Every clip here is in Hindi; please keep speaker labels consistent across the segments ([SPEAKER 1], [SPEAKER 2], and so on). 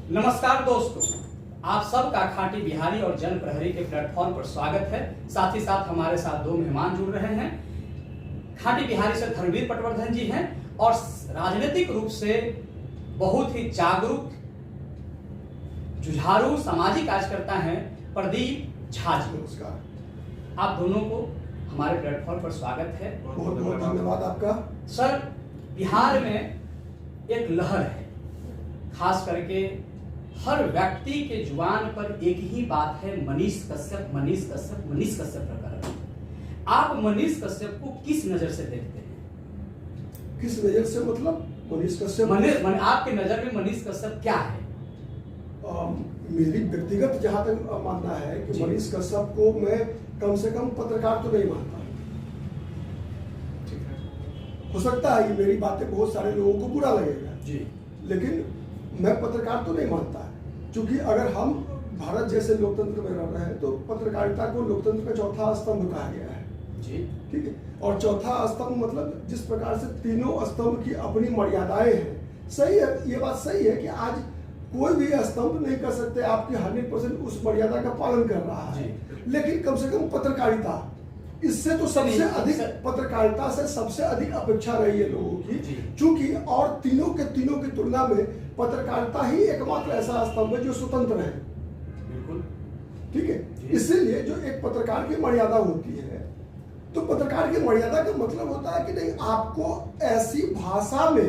[SPEAKER 1] नमस्कार दोस्तों, आप सबका खाटी बिहारी और जन प्रहरी के प्लेटफॉर्म पर स्वागत है। साथ ही साथ हमारे साथ दो मेहमान जुड़ रहे हैं। खाटी बिहारी से धर्मवीर पटवर्धन जी हैं और राजनीतिक रूप से बहुत ही जागरूक, जुझारू सामाजिक कार्यकर्ता हैं प्रदीप झा जी।
[SPEAKER 2] नमस्कार।
[SPEAKER 1] आप दोनों को हमारे प्लेटफॉर्म पर स्वागत है।
[SPEAKER 2] बहुत बहुत धन्यवाद आपका।
[SPEAKER 1] सर, बिहार में एक लहर है, खास करके हर व्यक्ति के जुबान पर एक ही बात है, मनीष कश्यप, मनीष कश्यप, मनीष कश्यप प्रकरण। आप मनीष कश्यप को किस नजर से देखते हैं?
[SPEAKER 2] किस नजर से मतलब? मनीष कश्यप
[SPEAKER 1] आपके नजर में मनीष कश्यप क्या है?
[SPEAKER 2] मेरी व्यक्तिगत जहां तक मानना है कि मनीष कश्यप को मैं कम से कम पत्रकार तो नहीं मानता। हो सकता है कि मेरी बातें बहुत सारे लोगों को बुरा लगेगा
[SPEAKER 1] जी,
[SPEAKER 2] लेकिन मैं पत्रकार तो नहीं मानता है। क्योंकि अगर हम भारत जैसे लोकतंत्र में रह रहे हैं तो पत्रकारिता को लोकतंत्र का चौथा स्तंभ कहा गया है
[SPEAKER 1] जी,
[SPEAKER 2] ठीक है। और चौथा स्तंभ मतलब जिस प्रकार से तीनों स्तंभ की अपनी मर्यादाएं हैं। सही है, ये बात सही है कि आज कोई भी स्तंभ नहीं कर सकते आपकी 100% उस मर्यादा का पालन कर रहा है, लेकिन कम से कम पत्रकारिता, इससे तो सबसे अधिक पत्रकारिता से सबसे अधिक अपेक्षा रही है लोगों की। चूंकि और तीनों की तुलना में पत्रकारिता ही एकमात्र ऐसा स्तंभ है जो स्वतंत्र है।
[SPEAKER 1] बिल्कुल
[SPEAKER 2] ठीक है। इसीलिए जो एक पत्रकार की मर्यादा होती है, तो पत्रकार की मर्यादा का मतलब होता है कि नहीं, आपको ऐसी भाषा में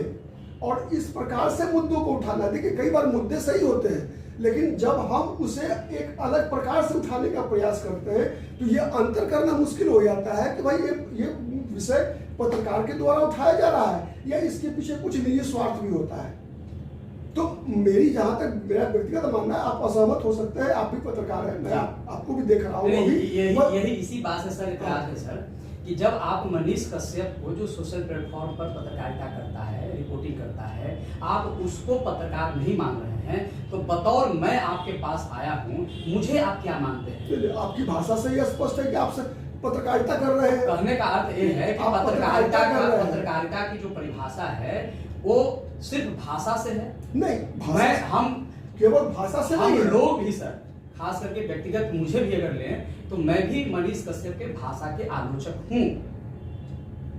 [SPEAKER 2] और इस प्रकार से मुद्दों को उठाना। देखिए, कई बार मुद्दे सही होते हैं, लेकिन जब हम उसे एक अलग प्रकार से उठाने का प्रयास करते हैं तो ये अंतर करना मुश्किल हो जाता है कि भाई ये विषय पत्रकार के द्वारा उठाया जा रहा है या इसके पीछे कुछ निजी स्वार्थ भी होता है। तो मेरी जहां तक मेरा व्यक्तिगत मानना है, आप असहमत हो सकते हैं, आप भी पत्रकार हैं, मैं आपको भी देख रहा हूँ।
[SPEAKER 1] यही इसी बात से सर इतिहास है सर कि जब आप मनीष कश्यप को, जो सोशल प्लेटफॉर्म पर पत्रकारिता करता है, रिपोर्टिंग करता है, आप उसको पत्रकार नहीं मान रहे हैं, तो बतौर मैं आपके पास आया हूं, मुझे आप क्या मानते हैं?
[SPEAKER 2] आपकी भाषा से यह स्पष्ट है कि आप पत्रकारिता कर रहे हैं।
[SPEAKER 1] कहने का अर्थ ये है कि पत्रकारिता की जो परिभाषा है वो सिर्फ भाषा से है।
[SPEAKER 2] नहीं,
[SPEAKER 1] हम
[SPEAKER 2] केवल भाषा से नहीं,
[SPEAKER 1] लोग भी सर, खास करके व्यक्तिगत मुझे भी अगर लें तो मैं भी मनीष कश्यप के भाषा के आलोचक हूं,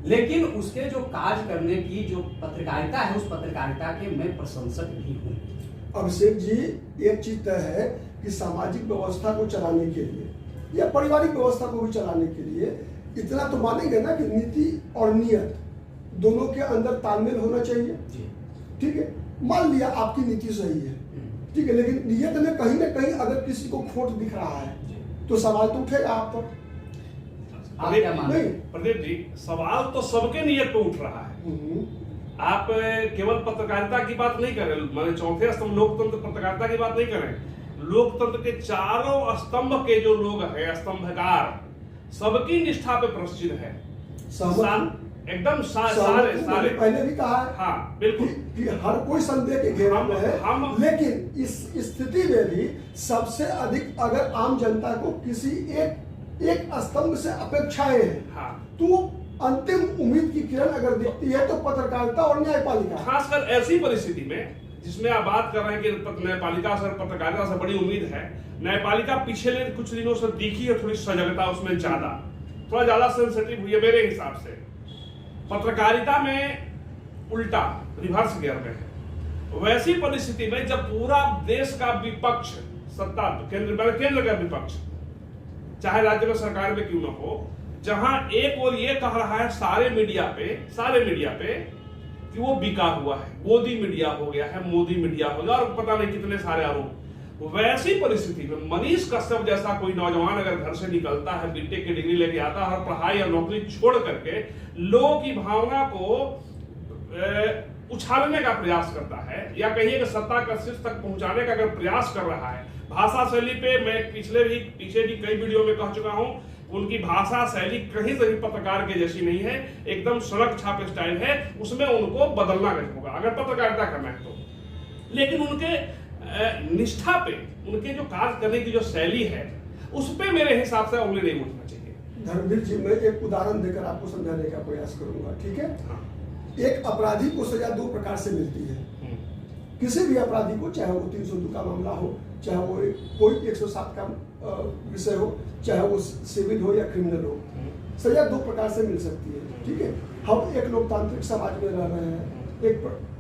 [SPEAKER 1] लेकिन उसके जो कार्य करने की जो पत्रकारिता है, उस पत्रकारिता के मैं प्रशंसक भी हूं।
[SPEAKER 2] अभिषेक जी, एक चीज तय है कि सामाजिक व्यवस्था को चलाने के लिए या पारिवारिक व्यवस्था को भी चलाने के लिए इतना तो मानेंगे ना कि नीति और नियत दोनों के अंदर तालमेल होना चाहिए। ठीक है, मान लिया आपकी नीति सही है, ठीक है, लेकिन नियत में कहीं ना कहीं अगर किसी को खोट दिख रहा है तो सवाल तो उठेगा आप पर।
[SPEAKER 1] नहीं
[SPEAKER 3] प्रदीप जी, सवाल तो सबके नियत पे उठ रहा है। आप केवल पत्रकारिता की बात नहीं कर रहे, माने चौथे स्तंभ लोकतंत्र पत्रकारिता की बात नहीं कर रहे। लोकतंत्र के चारों स्तंभ के जो लोग हैं, स्तंभकार, सबकी निष्ठा पे प्रश्चित है। एकदम सारे
[SPEAKER 2] पहले भी कहा है।
[SPEAKER 3] हाँ बिल्कुल
[SPEAKER 2] कि हर कोई संदेह के घेरे में है, लेकिन इस स्थिति में भी सबसे अधिक अगर आम जनता को किसी एक स्तंभ से अपेक्षाएं हैं,
[SPEAKER 3] हाँ,
[SPEAKER 2] तो अंतिम उम्मीद की किरण अगर दिखती है तो पत्रकारिता और न्यायपालिका।
[SPEAKER 3] खासकर ऐसी परिस्थिति में जिसमें आप बात कर रहे हैं कि न्यायपालिका से पत्रकारिता से बड़ी उम्मीद है। न्यायपालिका पिछले कुछ दिनों से दिखी है, थोड़ी सजगता उसमें थोड़ा ज्यादा सेंसिटिव हुई है मेरे हिसाब से। पत्रकारिता में उल्टा रिवर्स गियर में है। वैसी परिस्थिति में जब पूरा देश का विपक्ष, सत्ता केंद्र का विपक्ष, चाहे राज्य में सरकार में क्यों ना हो, जहां एक और ये कह रहा है सारे मीडिया पे कि वो बिका हुआ है, मोदी मीडिया हो गया है, मोदी मीडिया हो गया, और पता नहीं कितने सारे आरोप। वैसी परिस्थिति में मनीष कश्यप जैसा कोई नौजवान अगर घर से निकलता है, बीटेक की डिग्री लेके आता है और पढ़ाई और नौकरी छोड़ करके लोगों की भावना को उछालने का प्रयास करता है, या कहिए कि सत्ता का शीर्ष तक पहुंचाने का अगर प्रयास कर रहा है, भाषा शैली पे मैं पीछे भी कई वीडियो में कह चुका हूं, उनकी भाषा शैली कहीं से भी पत्रकार के जैसी नहीं है, एकदम सड़क छाप स्टाइल है, उसमें उनको बदलना नहीं होगा अगर पत्रकारिता करना है तो। लेकिन उनके निष्ठा पे, उनके जो कार्य करने की जो शैली है, उस पे मेरे हिसाब से उंगली नहीं उठना चाहिए।
[SPEAKER 2] धर्मवीर जी, मैं एक उदाहरण देकर आपको समझाने का प्रयास करूंगा, ठीक है?
[SPEAKER 3] हाँ।
[SPEAKER 2] एक अपराधी को सजा दो प्रकार से मिलती है। किसी भी अपराधी को, चाहे वो 302 का मामला हो, चाहे वो कोई 107 का विषय हो, चाहे वो सिविल हो या क्रिमिनल हो, सजा दो प्रकार से मिल सकती है। ठीक है, हम एक लोकतांत्रिक समाज में रह रहे हैं,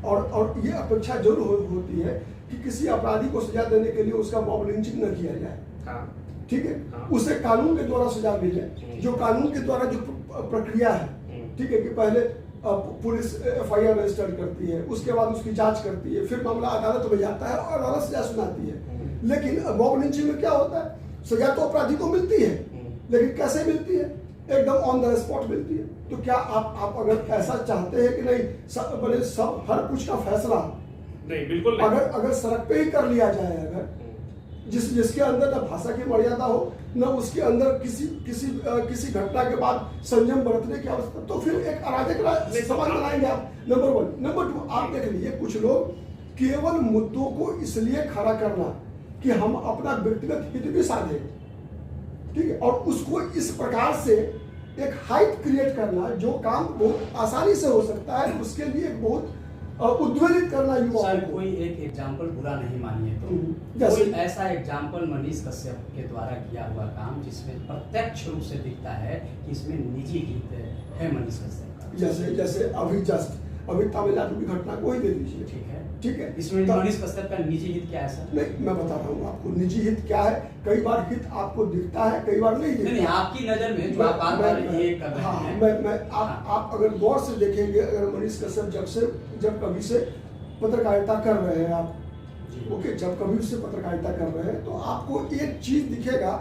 [SPEAKER 2] और ये अपेक्षा जरूर होती है कि किसी अपराधी को सजा देने के लिए उसका मॉब लिंचिंग न किया जाए। ठीक है, उसे कानून के द्वारा सजा मिले, जो कानून के द्वारा जो प्रक्रिया है। ठीक है, कि पहले पुलिस FIR रजिस्टर करती है, उसके बाद उसकी जांच करती है, फिर मामला अदालत में जाता है और अदालत सजा सुनाती है। लेकिन मॉब लिंचिंग में क्या होता है, सजा तो अपराधी को मिलती है, लेकिन कैसे मिलती है, एकदम ऑन द स्पॉट मिलती है। तो क्या आप अगर ऐसा चाहते हैं कि नहीं सब हर कुछ का फैसला
[SPEAKER 3] नहीं, बिल्कुल नहीं।
[SPEAKER 2] अगर सड़क पे ही कर लिया जाए, अगर जिसके अंदर न भाषा की मर्यादा हो, न उसके अंदर किसी घटना के बाद संयम बरतने की आवश्यकता, तो फिर एक अराजक समाज बनाएंगे आप। नंबर 1। नंबर 2, आप देख लीजिए, कुछ लोग केवल मुद्दों को इसलिए खड़ा करना कि हम अपना व्यक्तिगत हित भी साधे, ठीक है, और उसको इस प्रकार से एक हाइप क्रिएट करना, जो काम बहुत आसानी से हो सकता है, उसके लिए बहुत उद्वेलित करना युवाओं
[SPEAKER 1] सर,
[SPEAKER 2] को।
[SPEAKER 1] कोई एक एग्जाम्पल बुरा नहीं मानिए तो
[SPEAKER 2] जैसे
[SPEAKER 1] कोई ऐसा एग्जाम्पल मनीष कश्यप के द्वारा किया हुआ काम जिसमें प्रत्यक्ष रूप से दिखता है कि इसमें निजी हित है मनीष कश्यप का।
[SPEAKER 2] जैसे अभी तमिलनाडु की घटना को ही दे दीजिए। ठीक है,
[SPEAKER 1] इसमें मनीष कश्यप का निजी हित क्या है सर?
[SPEAKER 2] नहीं, मैं बता रहा हूँ आपको निजी हित क्या है। कई बार हित आपको दिखता है, कई बार नहीं दिखता।
[SPEAKER 1] नहीं, आपकी नजर में जो आप बार-बार ये कर रहे हैं।
[SPEAKER 2] आप अगर गौर से देखेंगे, अगर मनीष कश्यप जब कभी से पत्रकारिता कर रहे हैं आप, ओके, जब कभी से पत्रकारिता कर रहे हैं, तो आपको एक चीज दिखेगा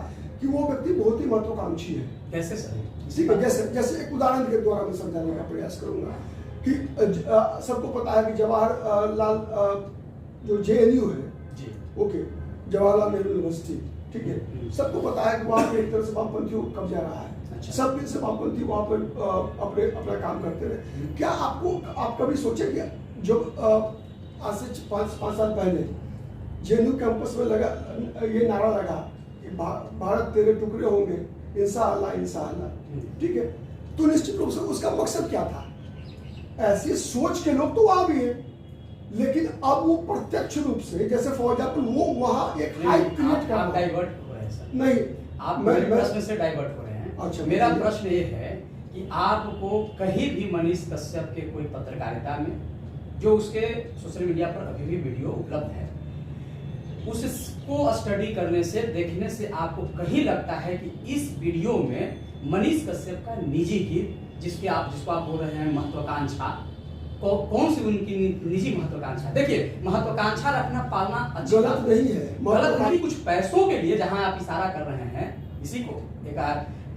[SPEAKER 2] कि वो व्यक्ति बहुत ही महत्वाकांक्षी है।
[SPEAKER 1] कैसे सर?
[SPEAKER 2] ठीक है, जैसे एक उदाहरण के द्वारा मैं समझाने का प्रयास करूंगा कि सबको पता है कि जवाहरलाल जो JNU है,
[SPEAKER 1] जी,
[SPEAKER 2] ओके, जवाहरलाल नेहरू यूनिवर्सिटी, ठीक है, सबको पता है कि वहाँ पे एक तरह से वामपंथियों को कब्जा रहा है।
[SPEAKER 1] अच्छा।
[SPEAKER 2] सब दिन से वामपंथी वहाँ पर अपना काम करते रहे। क्या आप कभी सोचे कि जब आज से 5 साल पहले JNU कैंपस में लगा ये नारा लगा कि भारत तेरे टुकड़े होंगे, इंशाअल्लाह इंशाअल्लाह, ठीक है, तो निश्चित रूप से उसका मकसद क्या था? ऐसी सोच के लोग तो वहां भी है, लेकिन अब वो प्रत्यक्ष रूप से, जैसे फॉर एग्जाम्पल, वो वहां एक हाइप क्रिएट कर रहा है।
[SPEAKER 1] डाइवर्ट हो रहे हैं सर।
[SPEAKER 2] नहीं,
[SPEAKER 1] आप मेरे प्रश्न से डाइवर्ट हो रहे हैं।
[SPEAKER 2] अच्छा,
[SPEAKER 1] मेरा प्रश्न ये है कि आपको कहीं भी मनीष कश्यप के कोई पत्रकारिता में, जो उसके सोशल मीडिया पर अभी भी वीडियो उपलब्ध है, उसको स्टडी करने से, देखने से आपको कहीं लगता है कि इस वीडियो में मनीष कश्यप का निजी हित, जिसको आप बोल रहे हैं महत्वाकांक्षा, कौन सी उनकी निजी महत्वाकांक्षा? देखिए, महत्वाकांक्षा रखना पालना अच्छी
[SPEAKER 2] गलत नहीं है,
[SPEAKER 1] गलत नहीं। कुछ पैसों के लिए जहां आप इशारा कर रहे हैं इसी को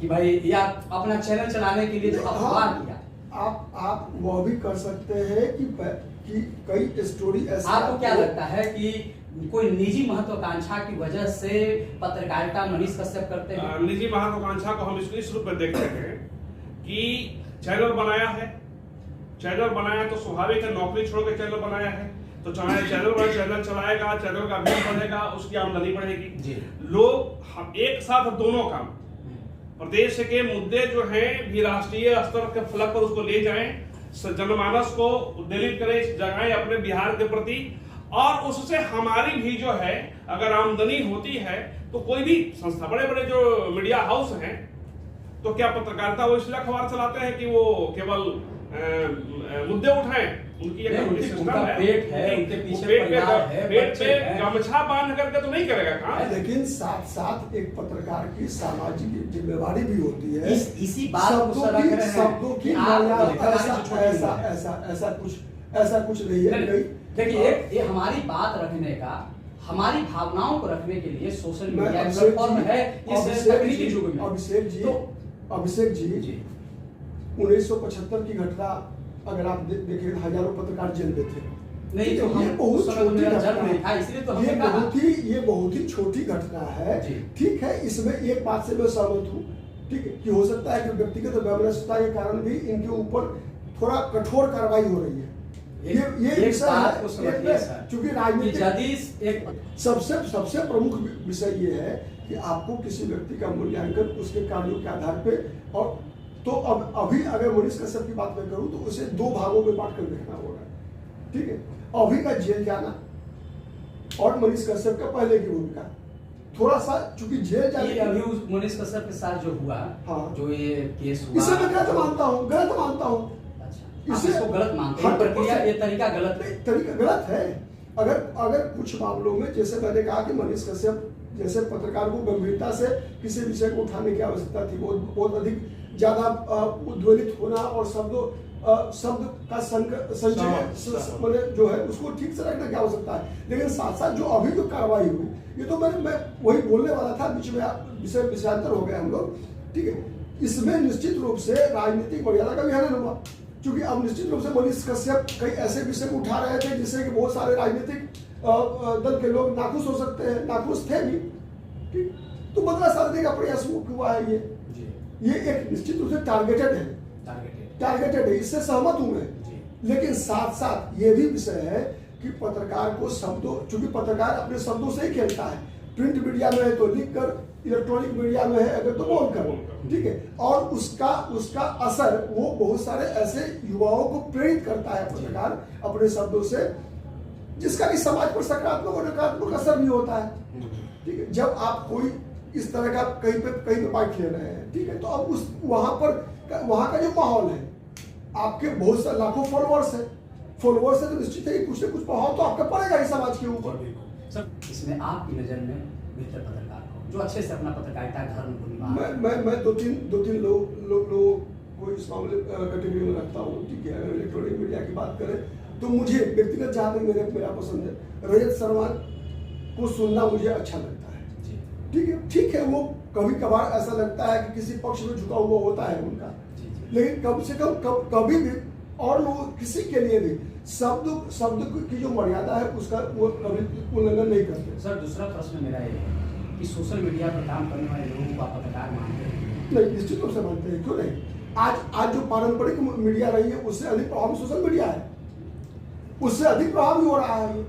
[SPEAKER 1] कि भाई, या अपना चैनल चलाने के लिए जो अफवाह किया,
[SPEAKER 2] आप वह भी कर सकते हैं कि कई स्टोरी ऐसी।
[SPEAKER 1] आपको क्या लगता है कि कोई निजी महत्वाकांक्षा की वजह से पत्रकारिता मनीष कश्यप करते हैं?
[SPEAKER 3] निजी महत्वाकांक्षा को हम इस रूप में देखते हैं कि चैनल बनाया तो स्वाभाविक है, नौकरी छोड़ के चैनल बनाया है, तो चाहे चैनल चलाएगा, चैनल का व्यू बढ़ेगा, उसकी आमदनी बढ़ेगी। लोग एक साथ दोनों काम, प्रदेश के मुद्दे जो हैं भी राष्ट्रीय स्तर के फलक पर उसको ले जाएं, जनमानस को उद्वेलित करें, जगाएं अपने बिहार के प्रति, और उससे हमारी भी जो है अगर आमदनी होती है, तो कोई भी संस्था, बड़े बड़े जो मीडिया हाउस हैं, तो क्या पत्रकारिता वो इसलिए अखबार चलाते हैं कि वो केवल मुद्दे उठाएं? उनकी एक सिस्टम है,
[SPEAKER 1] पेट है, उनके पीछे
[SPEAKER 3] पेट पे गमछा बांध करके तो नहीं करेगा काम।
[SPEAKER 2] लेकिन साथ साथ एक पत्रकार की सामाजिक जिम्मेवारी भी होती है।
[SPEAKER 1] इसी बात को
[SPEAKER 2] शब्दों की ऐसा कुछ नहीं है।
[SPEAKER 1] देखिए, ये हमारी बात रखने का, हमारी भावनाओं को रखने के लिए सोशल मीडिया प्लेटफॉर्म है। इस तकनीकी युग में
[SPEAKER 2] अभिषेक जी 1975 की घटना अगर आप देखें, हजारों पत्रकार जेल में थे।
[SPEAKER 1] नहीं, तो
[SPEAKER 2] ये बहुत छोटी घटना
[SPEAKER 1] है, इसलिए तो
[SPEAKER 2] ये बहुत ही छोटी घटना है। ठीक है, इसमें एक बात से मैं सहमत हूँ, ठीक है, कि हो सकता है कि व्यक्तिगत वैमनस्यता के कारण भी इनके ऊपर थोड़ा कठोर कार्रवाई हो रही है। ये विषय है, क्योंकि राजनीतिक सबसे प्रमुख विषय ये है कि आपको किसी व्यक्ति का मूल्यांकन उसके कार्यों के आधार पे, और तो अब अभी अगर मनीष कश्यप की बात मैं करूं तो उसे 2 भागों में बांट कर देखना होगा। ठीक है, अभी का जेल जाना और मनीष कश्यप का पहले की भूमिका थोड़ा सा, चूंकि जेल जाने
[SPEAKER 1] ये अभी उस मनीष कश्यप के साथ जो हुआ,
[SPEAKER 2] हाँ।
[SPEAKER 1] जो ये केस हुआ,
[SPEAKER 2] इसे मैं गलत मानता हूँ, गलत मानता हूँ।
[SPEAKER 1] अच्छा, आप इसको गलत मानते हैं? प्रक्रिया, ये तरीका गलत है।
[SPEAKER 2] तरीका गलत है। अगर कुछ मामलों में, जैसे मैंने कहा कि मनीष कश्यप जैसे पत्रकार को गंभीरता से किसी विषय को उठाने की आवश्यकता थी, बहुत अधिक ज्यादा उद्वेलित होना और शब्द का संचय जो है उसको ठीक से रखने की आवश्यकता है। लेकिन साथ साथ जो अभी जो कार्रवाई हुई, ये तो मैं वही बोलने वाला था, बीच में विषयांतर हो गए हम लोग, ठीक है। इसमें निश्चित रूप से राजनीतिक मर्यादा का भी हनन हुआ, क्योंकि अब निश्चित रूप से मनीष कश्यप कई ऐसे विषय को उठा रहे थे जिससे कि बहुत सारे राजनीतिक दल के लोग नाखुश हो सकते हैं, नाखुश थे भी, ठीक। तो बदला साधने का प्रयास हुआ है। ये एक निश्चित रूप से टारगेटेड है, इससे सहमत हूं मैं। लेकिन साथ साथ ये भी विषय है कि पत्रकार को शब्दों, चूंकि पत्रकार अपने शब्दों से ही खेलता है, प्रिंट मीडिया में है तो लिख कर, इलेक्ट्रॉनिक मीडिया में है अगर तो बोल कर, ठीक है। और उसका असर वो बहुत सारे ऐसे युवाओं को प्रेरित करता है पत्रकार अपने शब्दों से, जिसका कि समाज पर सकारात्मक और नकारात्मक असर भी होता है, ठीक है। जब आप कोई इस तरह का कहीं पे बाइट ले रहे हैं, ठीक है, तो अब वहां का जो माहौल है, आपके बहुत सारे लाखों फॉलोअर्स है तो निश्चित है कुछ न कुछ प्रभाव तो आपका पड़ेगा ही समाज के ऊपर।
[SPEAKER 1] सर, इसमें आपकी नजर में बेहतर पत्रकार हो, जो अच्छे से अपना पत्रकारिता धर्म को निभा।
[SPEAKER 2] मैं दो तीन लोग को इस मामले कैटेगरी में रखता हूँ, ठीक है। अगर इलेक्ट्रॉनिक मीडिया की बात करें तो मुझे व्यक्तिगत जहाँ तक मेरा पसंद है, रजत शर्मा को सुनना मुझे अच्छा लगता है, ठीक है। वो कभी कभार ऐसा लगता है कि किसी पक्ष में झुका हुआ होता है उनका, लेकिन कम से कम कभी भी और लोग किसी के लिए भी शब्द की जो मर्यादा है उसका वो कभी उल्लंघन नहीं करते।
[SPEAKER 1] सर, दूसरा प्रश्न मेरा ये है कि सोशल मीडिया पर काम करने वाले लोगों को आप पत्रकार मानते हैं?
[SPEAKER 2] नहीं, निश्चित रूप से मानते हैं, क्यों नहीं। आज जो पारंपरिक मीडिया रही है उससे अधिक प्रभावी सोशल मीडिया है, उससे अधिक प्रभावी हो रहा है,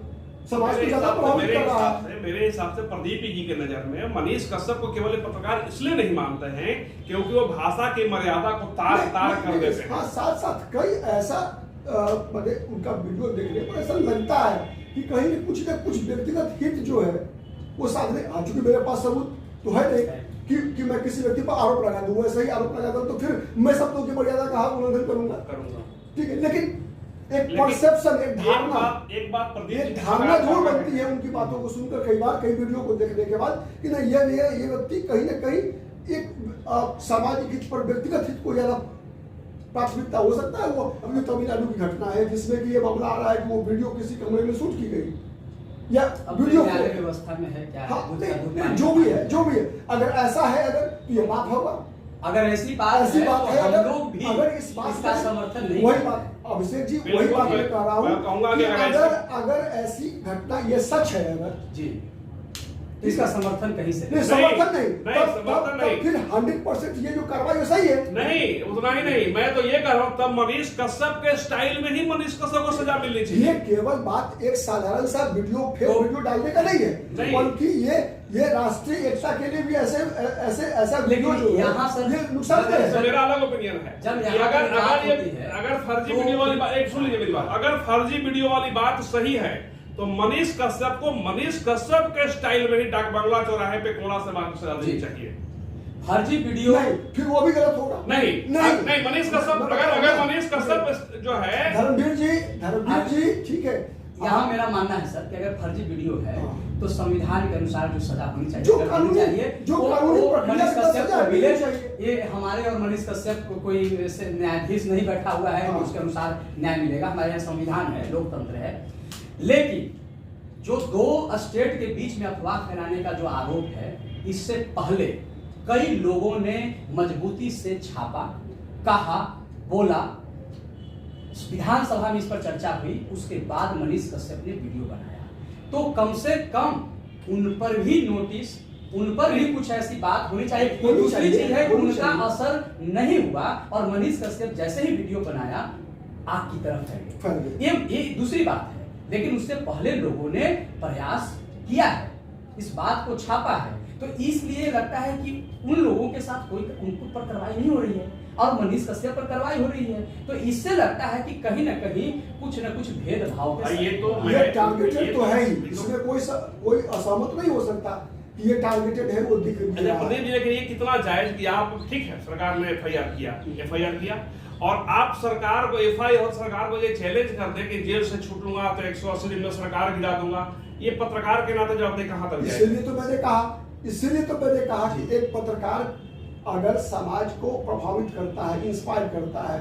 [SPEAKER 2] समाज को ज्यादा प्रभावित कर रहा है।
[SPEAKER 3] मेरे हिसाब से प्रदीप जी के नजर में मनीष कश्यप को केवल पत्रकार इसलिए नहीं मानते हैं क्योंकि वो भाषा की मर्यादा को तार कर देते हैं।
[SPEAKER 2] हाँ, साथ साथ कई ऐसा उनका वीडियो देखने पर ऐसा लगता है कि कहीं न कुछ व्यक्तिगत हित जो है वो साधने, चूंकि मेरे पास सबूत तो है नहीं कि मैं किसी व्यक्ति पर आरोप लगा दूं, वैसे ही आरोप लगा दूं तो फिर मैं शब्दों की मर्यादा का उल्लंघन करूंगा, ठीक है। लेकिन एक परसेप्शन, एक धारणा जरूर बनती है उनकी बातों को सुनकर, कई वीडियो को देखने के बाद, कि नहीं ये व्यक्ति कहीं ना कहीं एक सामाजिक हित पर, व्यक्तिगत हित को ज्यादा प्राथमिकता हो सकता है। वो अभी तमिलनाडु की घटना है जिसमें कि ये मामला आ रहा है कि वो वीडियो किसी कमरे में शूट की गई, या वीडियो
[SPEAKER 1] व्यवस्था में है क्या?
[SPEAKER 2] हाँ, जो भी है, अगर ऐसा है तो ये बात होगा।
[SPEAKER 1] अगर ऐसी बात है तो हम लोग भी
[SPEAKER 2] अगर इस बात
[SPEAKER 1] का समर्थन नहीं,
[SPEAKER 2] वही बात अभिषेक जी, वही बात मैं कह रहा हूँ कि अगर ऐसी घटना ये सच है, अगर
[SPEAKER 1] जी, इसका समर्थन कहीं से
[SPEAKER 2] नहीं, समर्थन नहीं, फिर 100% ये जो कार्रवाई सही है।
[SPEAKER 3] नहीं, उतना ही नहीं, मैं तो ये कह रहा हूँ तब मनीष कश्यप के स्टाइल में ही मनीष कश्यप को सजा मिलनी चाहिए।
[SPEAKER 2] ये केवल बात एक साधारण सा वीडियो डालने का नहीं है, बल्कि ये राष्ट्रीय एकता के लिए भी ऐसा वीडियो जो
[SPEAKER 1] यहाँ सर
[SPEAKER 2] ये नुकसान है।
[SPEAKER 3] मेरा अलग ओपिनियन है, अगर फर्जी वीडियो वाली बात, एक सुन लीजिए मेरी बात, अगर फर्जी वीडियो वाली बात सही है तो मनीष कश्यप को मनीष कश्यप के स्टाइल में ही डाक बंगला चौराहे पे कोड़ा से मार सजा देनी चाहिए।
[SPEAKER 1] फर्जी वीडियो
[SPEAKER 2] नहीं, फिर वो भी गलत होगा।
[SPEAKER 3] नहीं, मनीष कश्यप, अगर मनीष कश्यप जो है,
[SPEAKER 2] धर्मवीर जी, ठीक है।
[SPEAKER 1] यहाँ मेरा मानना है सर कि अगर फर्जी वीडियो है तो संविधान के अनुसार जो सजा होनी चाहिए,
[SPEAKER 2] जो कानूनी
[SPEAKER 1] मनीष कश्यप को मिले चाहिए। ये हमारे और मनीष कश्यप को कोई न्यायाधीश नहीं बैठा हुआ है कि उसके अनुसार न्याय मिलेगा। हमारे यहाँ संविधान है, लोकतंत्र है। लेकिन जो दो स्टेट के बीच में अफवाह फैलाने का जो आरोप है, इससे पहले कई लोगों ने मजबूती से छापा, कहा, बोला, विधानसभा में इस पर चर्चा हुई, उसके बाद मनीष कश्यप ने वीडियो बनाया। तो कम से कम उन पर भी नोटिस, उन पर भी कुछ ऐसी बात होनी चाहिए। दूसरी चीज है कि उनका असर नहीं हुआ और मनीष कश्यप जैसे ही वीडियो बनाया आग की तरफ फैल गए, ये दूसरी बात है। लेकिन उससे पहले लोगों ने प्रयास किया है, इस बात को छापा है, तो इसलिए लगता है कि उन लोगों के साथ कोई उनको पर कार्रवाई नहीं हो रही है। और मनीष कश्यप पर कार्रवाई हो रही है। तो इससे लगता है कि कहीं ना कहीं कुछ न कुछ भेदभाव के
[SPEAKER 3] ये तो
[SPEAKER 2] ये टारगेटेड तो है ही, इसमें कोई असहमत नहीं हो सकता कि ये टारगेटेड है, वो दिख रहा है।
[SPEAKER 3] प्रदीप जी, लेकिन ये कितना जायज कि आप, ठीक है सरकार ने एफआईआर किया और आप सरकार को सरकार को ये चैलेंज कर दे कि जेल से छूट लूंगा तो 180 दिन में सरकार गिरा दूंगा, ये पत्रकार के नाते जवाब दे कहां तक जाएगा?
[SPEAKER 2] इसीलिए तो मैंने कहा कि एक पत्रकार अगर समाज को प्रभावित करता है, इंस्पायर करता है,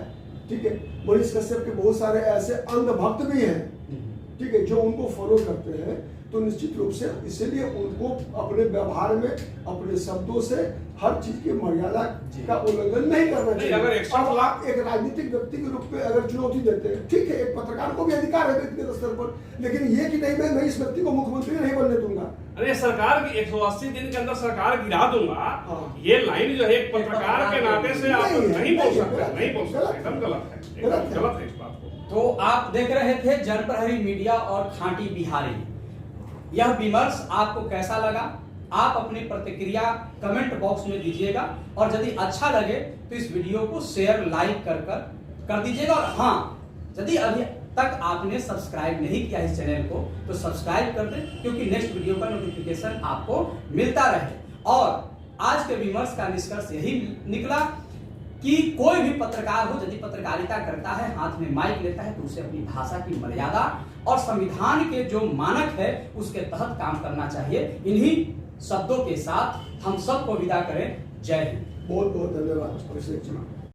[SPEAKER 2] ठीक है, मनीष कश्यप के बहुत सारे ऐसे अंधभक्त भी हैं, ठीक है, जो उनको फॉलो करते हैं, तो निश्चित रूप से इसीलिए उनको अपने व्यवहार में, अपने शब्दों से हर चीज की मर्यादा का उल्लंघन नहीं करना चाहिए।
[SPEAKER 3] अगर
[SPEAKER 2] अब आप एक राजनीतिक व्यक्ति के रूप में अगर चुनौती देते हैं, ठीक है, एक पत्रकार को भी अधिकार है व्यक्तिगत स्तर पर, लेकिन ये कि नहीं मैं इस व्यक्ति को मुख्यमंत्री नहीं बनने दूंगा।
[SPEAKER 3] अरे सरकार की 180 दिन के अंदर सरकार गिरा दूंगा, ये लाइन जो है एक पत्रकार के नाते से आप नहीं बोल सकते, एकदम गलत है, गलत है इस बात को।
[SPEAKER 1] तो आप देख रहे थे जनप्रहरी मीडिया और खांटी बिहारी। यह विमर्श आपको कैसा लगा? आप अपनी प्रतिक्रिया कमेंट बॉक्स में दीजिएगा और यदि अच्छा लगे तो इस वीडियो को शेयर, लाइक कर दीजिएगा। और हाँ, यदि अभी तक आपने सब्सक्राइब नहीं किया इस चैनल को तो सब्सक्राइब कर दें, क्योंकि नेक्स्ट वीडियो का नोटिफिकेशन आपको मिलता रहे। और आज के विमर्श का निष्कर्ष यही निकला कि कोई भी पत्रकार हो, यदि पत्रकारिता करता है, हाथ में माइक लेता है, तो उसे अपनी भाषा की मर्यादा और संविधान के जो मानक है उसके तहत काम करना चाहिए। इन्हीं शब्दों के साथ हम सबको विदा करें। जय हिंद।
[SPEAKER 2] बहुत बहुत धन्यवाद अभिषेक जी।